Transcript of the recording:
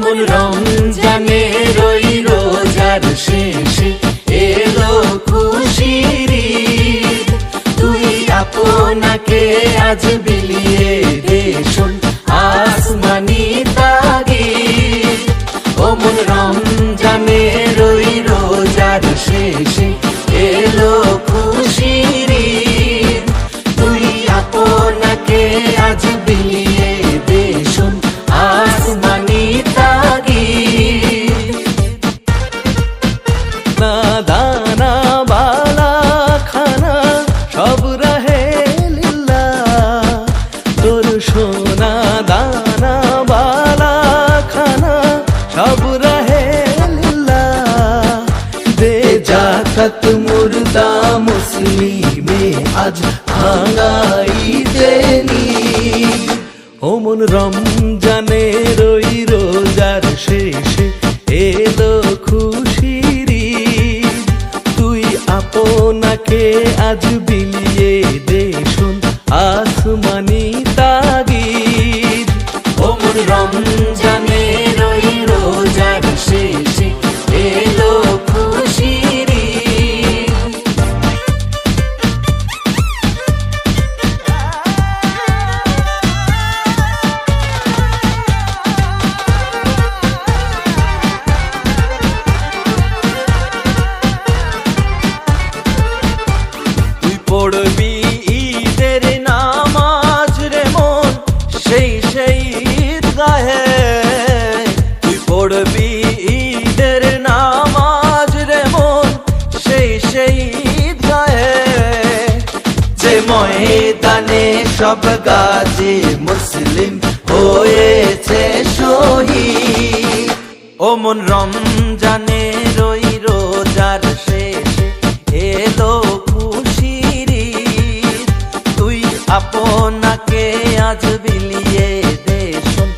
মন রমজানের ওই রোজার শেষে এলো খুশির ঈদ। তুই আপনাকে আজ বিলিয়ে দে শোন আসমানি তাগিদ। ও মন রমজানের ওই রোজার শেষে এলো খুশির ঈদ। তুই আপনাকে আজ বিলিয়ে দে শোন আসমানি তাগিদ। না দানা বালা খানা সব রাহে লিল্লাহ, তোর সোনা দানা বালা খানা সব রাহে লিল্লাহ। দে জাকাত মুর্দা মুসলিমে আজ ভাঙাই দেনি। ও মন রমজানের ওই রোজার শেষে এলো খুশির ঈদ। তুই আপনাকে আজ বিলিয়ে দে শোন আসমানি তাগিদ। ও মন রমজানের ওই রোজার শেষে এলো খুশির ঈদ। তুই পড়বি ঈদের নামাজ রে মন সেই সেই ঈদগাহে। তুই পড়বি ঈদের নামাজ রে মন সেই সেই ঈদগাহে। যে ময়দানে সব গাজী মুসলিম হয়েছে শহীদ। ও মন রমজানের ওই রোজার শেষে এলো খুশির ঈদ। তুই আপনাকে আজ বিলিয়ে দে শোন